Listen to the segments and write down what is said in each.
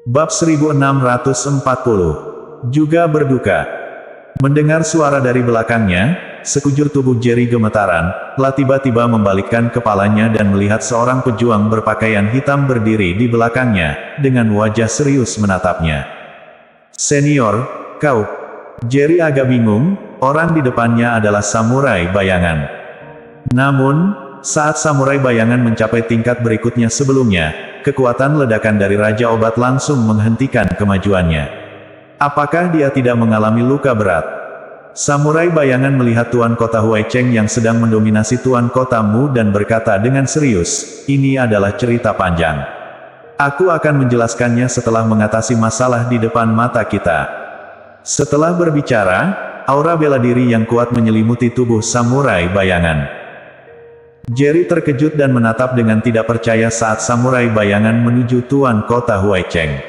Bab 1640. Juga berduka. Mendengar suara dari belakangnya, sekujur tubuh Jerry gemetaran, Lah tiba-tiba membalikkan kepalanya dan melihat seorang pejuang berpakaian hitam berdiri di belakangnya, dengan wajah serius menatapnya. "Senior, kau..." Jerry agak bingung, orang di depannya adalah samurai bayangan. Namun, saat samurai bayangan mencapai tingkat berikutnya sebelumnya, kekuatan ledakan dari Raja Obat langsung menghentikan kemajuannya. Apakah dia tidak mengalami luka berat? Samurai bayangan melihat Tuan Kota Huai Cheng yang sedang mendominasi Tuan Kota Mu dan berkata dengan serius, "Ini adalah cerita panjang. Aku akan menjelaskannya setelah mengatasi masalah di depan mata kita." Setelah berbicara, aura bela diri yang kuat menyelimuti tubuh samurai bayangan. Jerry terkejut dan menatap dengan tidak percaya saat samurai bayangan menuju Tuan Kota Huai Cheng.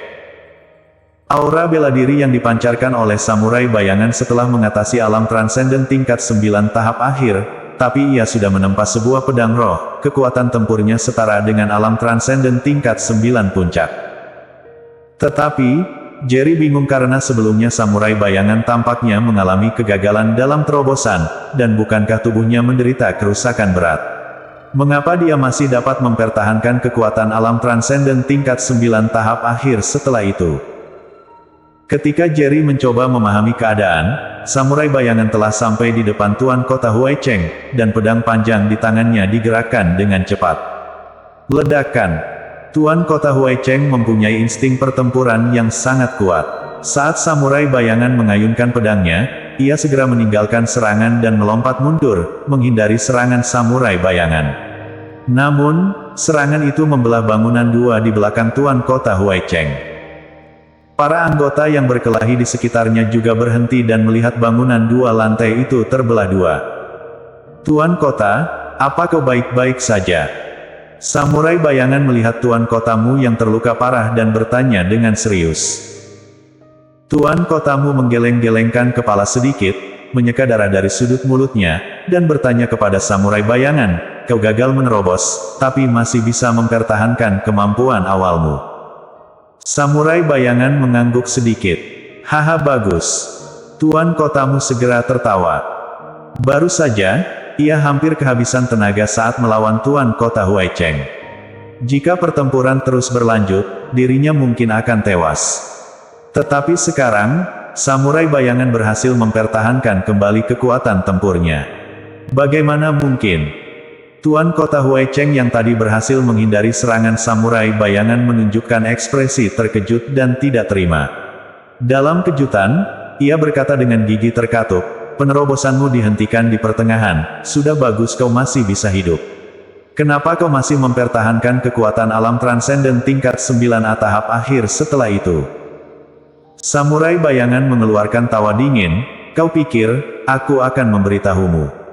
Aura bela diri yang dipancarkan oleh samurai bayangan setelah mengatasi alam transenden tingkat 9 tahap akhir, tapi ia sudah menempa sebuah pedang roh, kekuatan tempurnya setara dengan alam transenden tingkat 9 puncak. Tetapi, Jerry bingung karena sebelumnya samurai bayangan tampaknya mengalami kegagalan dalam terobosan, dan bukankah tubuhnya menderita kerusakan berat? Mengapa dia masih dapat mempertahankan kekuatan alam transenden tingkat 9 tahap akhir setelah itu? Ketika Jerry mencoba memahami keadaan, samurai bayangan telah sampai di depan Tuan Kota Huai Cheng, dan pedang panjang di tangannya digerakkan dengan cepat. Ledakan. Tuan Kota Huai Cheng mempunyai insting pertempuran yang sangat kuat. Saat samurai bayangan mengayunkan pedangnya, ia segera meninggalkan serangan dan melompat mundur, menghindari serangan samurai bayangan. Namun, serangan itu membelah bangunan dua di belakang Tuan Kota Huai Cheng. Para anggota yang berkelahi di sekitarnya juga berhenti dan melihat bangunan dua lantai itu terbelah dua. "Tuan Kota, apa kau baik-baik saja?" Samurai bayangan melihat Tuan Kotamu yang terluka parah dan bertanya dengan serius. Tuan Kotamu menggeleng-gelengkan kepala sedikit, menyeka darah dari sudut mulutnya, dan bertanya kepada samurai bayangan, "Kau gagal menerobos, tapi masih bisa mempertahankan kemampuan awalmu." Samurai bayangan mengangguk sedikit. "Haha, bagus." Tuan Kotamu segera tertawa. Baru saja, ia hampir kehabisan tenaga saat melawan Tuan Kota Huai Cheng. Jika pertempuran terus berlanjut, dirinya mungkin akan tewas. Tetapi sekarang, samurai bayangan berhasil mempertahankan kembali kekuatan tempurnya. Bagaimana mungkin? Tuan Kota Huai Cheng yang tadi berhasil menghindari serangan samurai bayangan menunjukkan ekspresi terkejut dan tidak terima. Dalam kejutan, ia berkata dengan gigi terkatup, "Penerobosanmu dihentikan di pertengahan, sudah bagus kau masih bisa hidup. Kenapa kau masih mempertahankan kekuatan alam transenden tingkat 9 tahap akhir setelah itu?" Samurai bayangan mengeluarkan tawa dingin, "Kau pikir, aku akan memberitahumu?"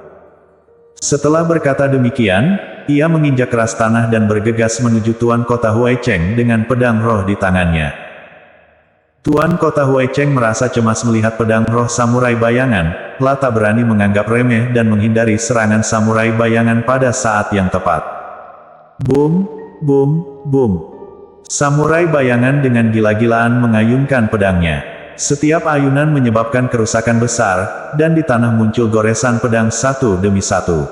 Setelah berkata demikian, ia menginjak keras tanah dan bergegas menuju Tuan Kota Huai Cheng dengan pedang roh di tangannya. Tuan Kota Huai Cheng merasa cemas melihat pedang roh samurai bayangan, Lah tak berani menganggap remeh dan menghindari serangan samurai bayangan pada saat yang tepat. Boom, boom, boom. Samurai bayangan dengan gila-gilaan mengayunkan pedangnya. Setiap ayunan menyebabkan kerusakan besar, dan di tanah muncul goresan pedang satu demi satu.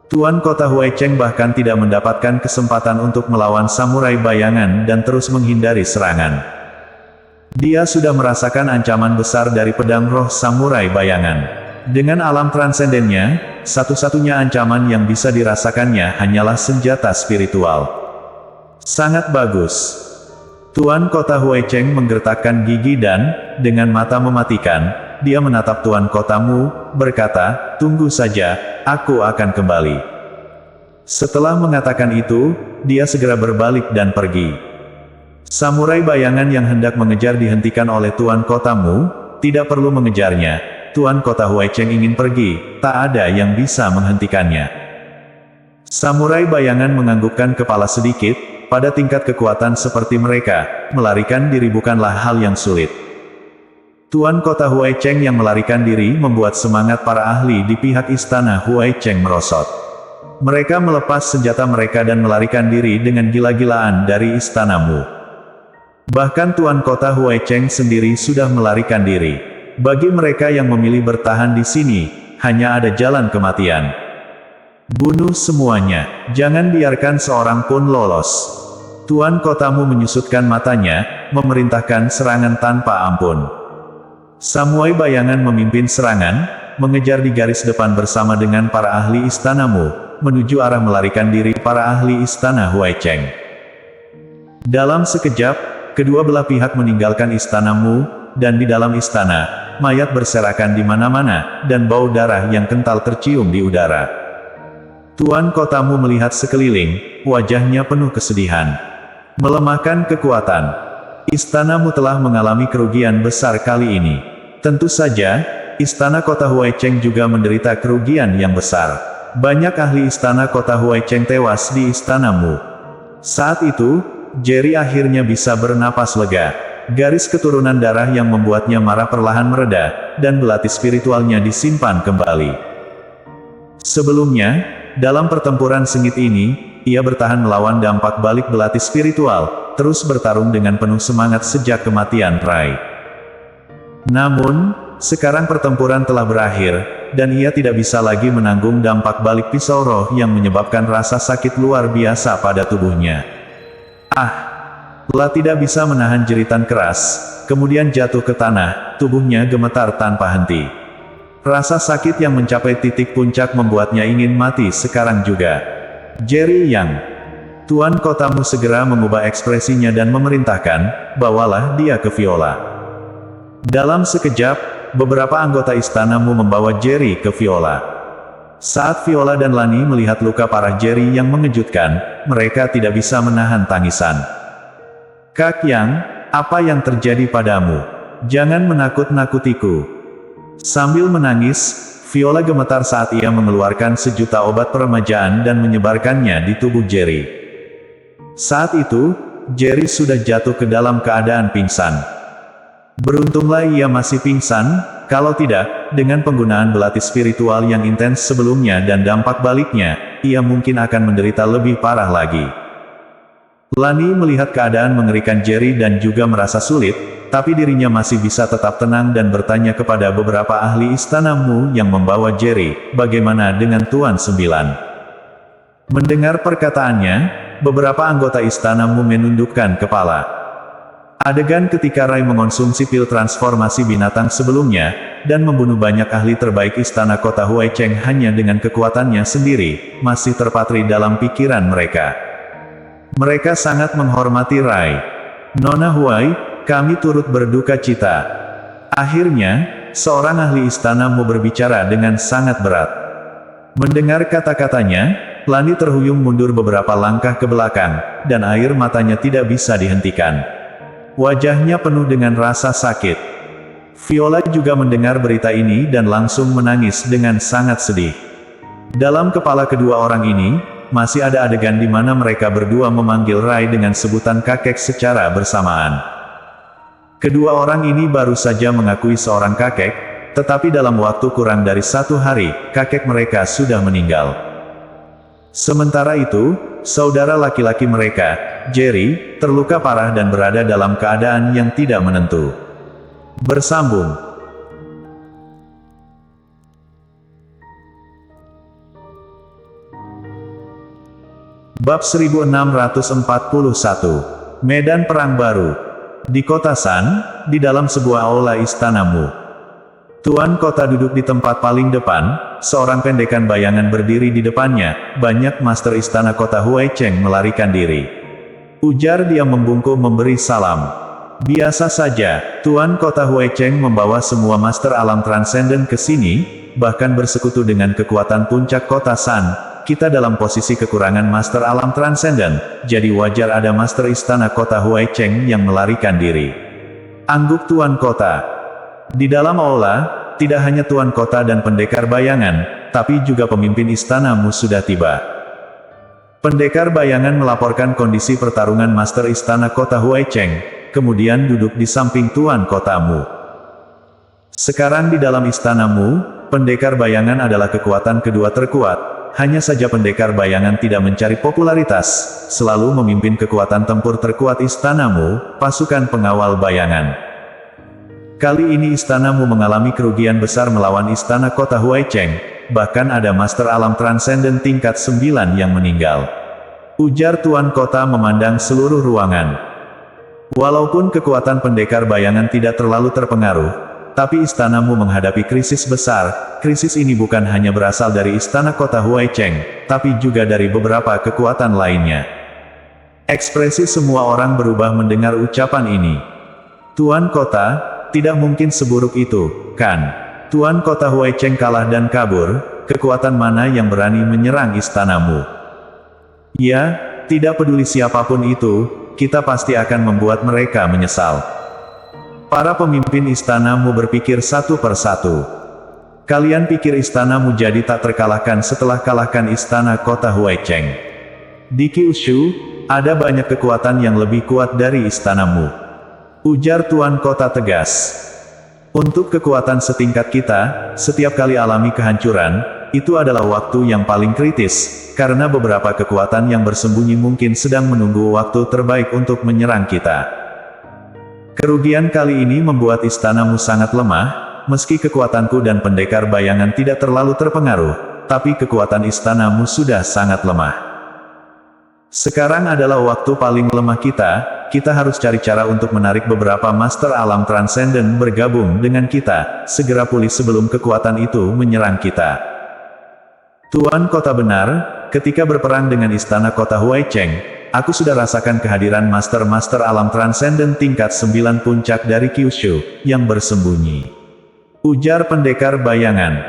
Tuan Kota Huai Cheng bahkan tidak mendapatkan kesempatan untuk melawan samurai bayangan dan terus menghindari serangan. Dia sudah merasakan ancaman besar dari pedang roh samurai bayangan. Dengan alam transendennya, satu-satunya ancaman yang bisa dirasakannya hanyalah senjata spiritual. Sangat bagus. Tuan Kota Huai Cheng menggertakkan gigi dan, dengan mata mematikan, dia menatap Tuan Kotamu, berkata, "Tunggu saja, aku akan kembali." Setelah mengatakan itu, dia segera berbalik dan pergi. Samurai bayangan yang hendak mengejar dihentikan oleh Tuan Kotamu, tidak perlu mengejarnya. Tuan Kota Huai Cheng ingin pergi, tak ada yang bisa menghentikannya. Samurai bayangan menganggukkan kepala sedikit. Pada tingkat kekuatan seperti mereka, melarikan diri bukanlah hal yang sulit. Tuan Kota Huai Cheng yang melarikan diri membuat semangat para ahli di pihak istana Huai Cheng merosot. Mereka melepas senjata mereka dan melarikan diri dengan gila-gilaan dari istanamu. Bahkan Tuan Kota Huai Cheng sendiri sudah melarikan diri. Bagi mereka yang memilih bertahan di sini, hanya ada jalan kematian. Bunuh semuanya, jangan biarkan seorang pun lolos. Tuan Kotamu menyusutkan matanya, memerintahkan serangan tanpa ampun. Samuai bayangan memimpin serangan, mengejar di garis depan bersama dengan para ahli istanamu, menuju arah melarikan diri para ahli istana Huai Cheng. Dalam sekejap, kedua belah pihak meninggalkan istanamu, dan di dalam istana, mayat berserakan di mana-mana, dan bau darah yang kental tercium di udara. Tuan Kotamu melihat sekeliling, wajahnya penuh kesedihan. Melemahkan kekuatan. Istanamu telah mengalami kerugian besar kali ini. Tentu saja, istana kota Huai Cheng juga menderita kerugian yang besar. Banyak ahli istana kota Huai Cheng tewas di istanamu. Saat itu, Jerry akhirnya bisa bernapas lega. Garis keturunan darah yang membuatnya marah perlahan mereda, dan belati spiritualnya disimpan kembali. Sebelumnya, dalam pertempuran sengit ini, ia bertahan melawan dampak balik belati spiritual, terus bertarung dengan penuh semangat sejak kematian Rai. Namun, sekarang pertempuran telah berakhir, dan ia tidak bisa lagi menanggung dampak balik pisau roh yang menyebabkan rasa sakit luar biasa pada tubuhnya. Telah tidak bisa menahan jeritan keras, kemudian jatuh ke tanah, tubuhnya gemetar tanpa henti. Rasa sakit yang mencapai titik puncak membuatnya ingin mati sekarang juga. Jerry Yang. Tuan Kotamu segera mengubah ekspresinya dan memerintahkan, bawalah dia ke Viola. Dalam sekejap, beberapa anggota istanamu membawa Jerry ke Viola. Saat Viola dan Lani melihat luka parah Jerry yang mengejutkan, mereka tidak bisa menahan tangisan. Kak Yang, apa yang terjadi padamu? Jangan menakut-nakutiku. Sambil menangis, Viola gemetar saat ia mengeluarkan sejuta obat peremajaan dan menyebarkannya di tubuh Jerry. Saat itu, Jerry sudah jatuh ke dalam keadaan pingsan. Beruntunglah ia masih pingsan, kalau tidak, dengan penggunaan belati spiritual yang intens sebelumnya dan dampak baliknya, ia mungkin akan menderita lebih parah lagi. Lani melihat keadaan mengerikan Jerry dan juga merasa sulit, tapi dirinya masih bisa tetap tenang dan bertanya kepada beberapa ahli istanamu yang membawa Jerry, bagaimana dengan Tuan Sembilan? Mendengar perkataannya, beberapa anggota istanamu menundukkan kepala. Adegan ketika Rai mengonsumsi pil transformasi binatang sebelumnya, dan membunuh banyak ahli terbaik istana kota Huai Cheng hanya dengan kekuatannya sendiri, masih terpatri dalam pikiran mereka. Mereka sangat menghormati Rai. Nona Huai, kami turut berduka cita. Akhirnya, seorang ahli istanamu berbicara dengan sangat berat. Mendengar kata-katanya, Lani terhuyung mundur beberapa langkah ke belakang, dan air matanya tidak bisa dihentikan. Wajahnya penuh dengan rasa sakit. Viola juga mendengar berita ini dan langsung menangis dengan sangat sedih. Dalam kepala kedua orang ini, masih ada adegan di mana mereka berdua memanggil Rai dengan sebutan kakek secara bersamaan. Kedua orang ini baru saja mengakui seorang kakek, tetapi dalam waktu kurang dari 1 hari, kakek mereka sudah meninggal. Sementara itu, saudara laki-laki mereka, Jerry, terluka parah dan berada dalam keadaan yang tidak menentu. Bersambung. Bab 1641. Medan Perang Baru. Di kota San, di dalam sebuah aula istanamu. Tuan kota duduk di tempat paling depan, seorang pendekan bayangan berdiri di depannya, banyak master istana kota Huai Cheng melarikan diri. Ujar dia membungkuk memberi salam. Biasa saja, Tuan kota Huai Cheng membawa semua master alam transenden ke sini, bahkan bersekutu dengan kekuatan puncak kota San. Kita dalam posisi kekurangan master alam transenden, jadi wajar ada master istana kota Huai Cheng yang melarikan diri. Angguk Tuan kota. Di dalam aula, tidak hanya Tuan kota dan pendekar bayangan, tapi juga pemimpin istanamu sudah tiba. Pendekar bayangan melaporkan kondisi pertarungan master istana kota Huai Cheng, kemudian duduk di samping Tuan kotamu. Sekarang di dalam istanamu, pendekar bayangan adalah kekuatan kedua terkuat. hanya saja pendekar bayangan tidak mencari popularitas, selalu memimpin kekuatan tempur terkuat istanamu, pasukan pengawal bayangan. Kali ini istanamu mengalami kerugian besar melawan istana kota Huaicheng, bahkan ada Master Alam Transenden tingkat 9 yang meninggal. Ujar Tuan Kota memandang seluruh ruangan. Walaupun kekuatan pendekar bayangan tidak terlalu terpengaruh, tapi istanamu menghadapi krisis besar. Krisis ini bukan hanya berasal dari istana kota Huaicheng, tapi juga dari beberapa kekuatan lainnya. Ekspresi semua orang berubah mendengar ucapan ini. Tuan Kota, tidak mungkin seburuk itu, kan? Tuan Kota Huaicheng kalah dan kabur, kekuatan mana yang berani menyerang istanamu? Ya, tidak peduli siapapun itu, kita pasti akan membuat mereka menyesal. Para pemimpin istanamu berpikir satu persatu. Kalian pikir istanamu jadi tak terkalahkan setelah kalahkan istana kota Huaicheng? Di Kyushu, ada banyak kekuatan yang lebih kuat dari istanamu. Ujar Tuan Kota tegas. Untuk kekuatan setingkat kita, setiap kali alami kehancuran, itu adalah waktu yang paling kritis, karena beberapa kekuatan yang bersembunyi mungkin sedang menunggu waktu terbaik untuk menyerang kita. Kerugian kali ini membuat istanamu sangat lemah, meski kekuatanku dan pendekar bayangan tidak terlalu terpengaruh, tapi kekuatan istanamu sudah sangat lemah. Sekarang adalah waktu paling lemah kita harus cari cara untuk menarik beberapa Master Alam Transenden bergabung dengan kita, segera pulih sebelum kekuatan itu menyerang kita. Tuan Kota benar, ketika berperang dengan istana kota Huaicheng, aku sudah rasakan kehadiran Master Alam Transenden tingkat 9 puncak dari Kyushu, yang bersembunyi. Ujar pendekar bayangan.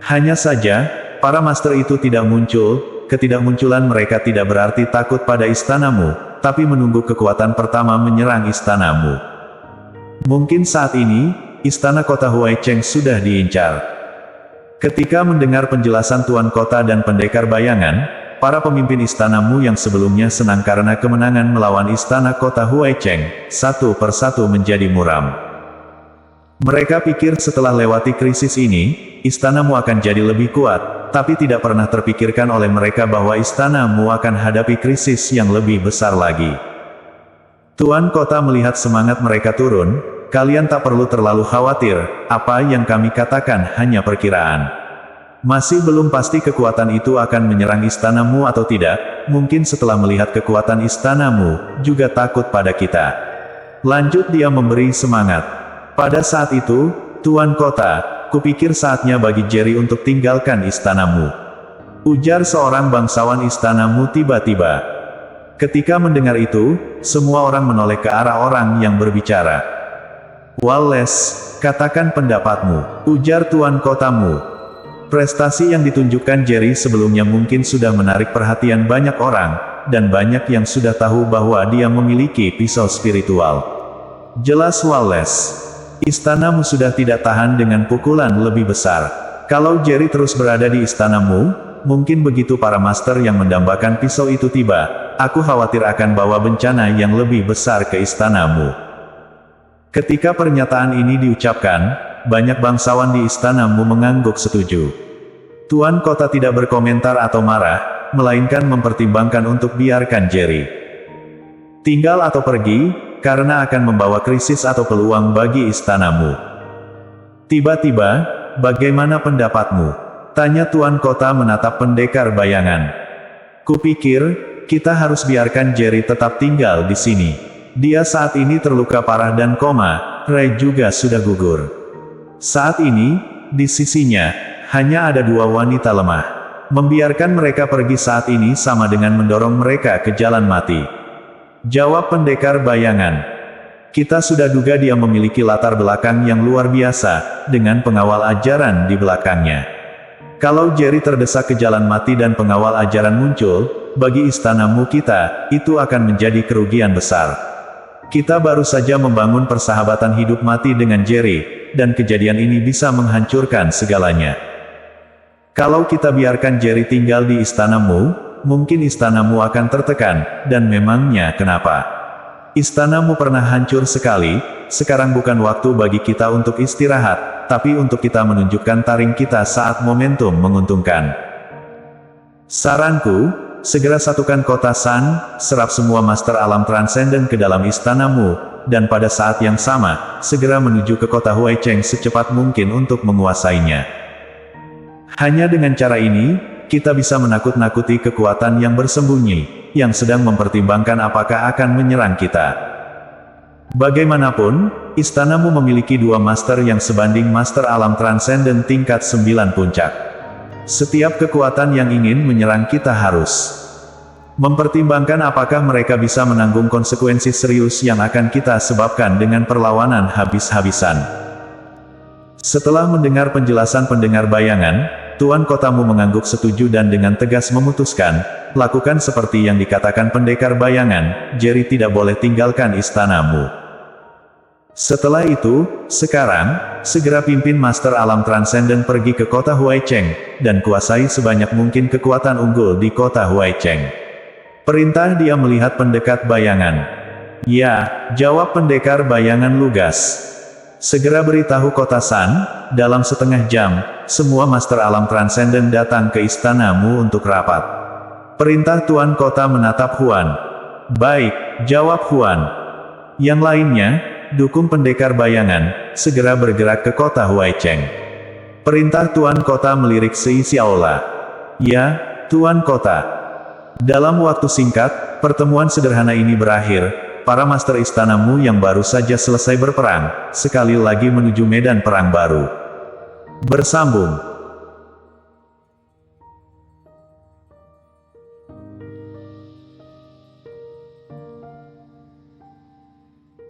Hanya saja, para Master itu tidak muncul. Ketidakmunculan mereka tidak berarti takut pada istanamu, tapi menunggu kekuatan pertama menyerang istanamu. Mungkin saat ini, istana kota Huaicheng sudah diincar. Ketika mendengar penjelasan Tuan Kota dan pendekar bayangan, para pemimpin istanamu yang sebelumnya senang karena kemenangan melawan istana kota Huaicheng, satu persatu menjadi muram. Mereka pikir setelah lewati krisis ini, istanamu akan jadi lebih kuat. Tapi tidak pernah terpikirkan oleh mereka bahwa istanamu akan hadapi krisis yang lebih besar lagi. Tuan Kota melihat semangat mereka turun, kalian tak perlu terlalu khawatir, apa yang kami katakan hanya perkiraan. Masih belum pasti kekuatan itu akan menyerang istanamu atau tidak, mungkin setelah melihat kekuatan istanamu, juga takut pada kita. Lanjut dia memberi semangat. Pada saat itu, Tuan Kota, kupikir saatnya bagi Jerry untuk tinggalkan istanamu. Ujar seorang bangsawan istanamu tiba-tiba. Ketika mendengar itu, semua orang menoleh ke arah orang yang berbicara. Wallace, katakan pendapatmu, ujar Tuan Kotamu. Prestasi yang ditunjukkan Jerry sebelumnya mungkin sudah menarik perhatian banyak orang, dan banyak yang sudah tahu bahwa dia memiliki pisau spiritual. Jelas Wallace. Istanamu sudah tidak tahan dengan pukulan lebih besar. Kalau Jerry terus berada di istanamu, mungkin begitu para master yang mendambakan pisau itu tiba, aku khawatir akan bawa bencana yang lebih besar ke istanamu. Ketika pernyataan ini diucapkan, banyak bangsawan di istanamu mengangguk setuju. Tuan Kota tidak berkomentar atau marah, melainkan mempertimbangkan untuk biarkan Jerry tinggal atau pergi, karena akan membawa krisis atau peluang bagi istanamu. Tiba-tiba, bagaimana pendapatmu? Tanya Tuan Kota menatap pendekar bayangan. Kupikir, kita harus biarkan Jerry tetap tinggal di sini. Dia saat ini terluka parah dan koma, Ray juga sudah gugur. Saat ini, di sisinya, hanya ada dua wanita lemah. Membiarkan mereka pergi saat ini sama dengan mendorong mereka ke jalan mati. Jawab pendekar bayangan. Kita sudah duga dia memiliki latar belakang yang luar biasa, dengan pengawal ajaran di belakangnya. Kalau Jerry terdesak ke jalan mati dan pengawal ajaran muncul, bagi istanamu kita, itu akan menjadi kerugian besar. Kita baru saja membangun persahabatan hidup mati dengan Jerry, dan kejadian ini bisa menghancurkan segalanya. Kalau kita biarkan Jerry tinggal di istanamu, mungkin istanamu akan tertekan, dan memangnya kenapa? Istanamu pernah hancur sekali, sekarang bukan waktu bagi kita untuk istirahat, tapi untuk kita menunjukkan taring kita saat momentum menguntungkan. Saranku, segera satukan kota San, serap semua master alam transenden ke dalam istanamu, dan pada saat yang sama, segera menuju ke kota Huaicheng secepat mungkin untuk menguasainya. Hanya dengan cara ini, kita bisa menakut-nakuti kekuatan yang bersembunyi, yang sedang mempertimbangkan apakah akan menyerang kita. Bagaimanapun, istanamu memiliki dua master yang sebanding master alam transenden tingkat 9 puncak. Setiap kekuatan yang ingin menyerang kita harus mempertimbangkan apakah mereka bisa menanggung konsekuensi serius yang akan kita sebabkan dengan perlawanan habis-habisan. Setelah mendengar penjelasan pendengar bayangan, Tuan Kotamu mengangguk setuju dan dengan tegas memutuskan, lakukan seperti yang dikatakan pendekar bayangan, Jerry tidak boleh tinggalkan istanamu. Setelah itu, sekarang, segera pimpin Master Alam Transenden pergi ke kota Huaicheng, dan kuasai sebanyak mungkin kekuatan unggul di kota Huaicheng. Perintah dia melihat pendekat bayangan. Ya, jawab pendekar bayangan lugas. Segera beritahu kota San, dalam setengah jam, semua Master Alam Transenden datang ke istanamu untuk rapat. Perintah Tuan Kota menatap Huan. Baik, jawab Huan. Yang lainnya, dukung pendekar bayangan, segera bergerak ke kota Huaicheng. Perintah Tuan Kota melirik seisi aula. Ya, Tuan Kota. Dalam waktu singkat, pertemuan sederhana ini berakhir, para master istanamu yang baru saja selesai berperang, sekali lagi menuju medan perang baru. Bersambung.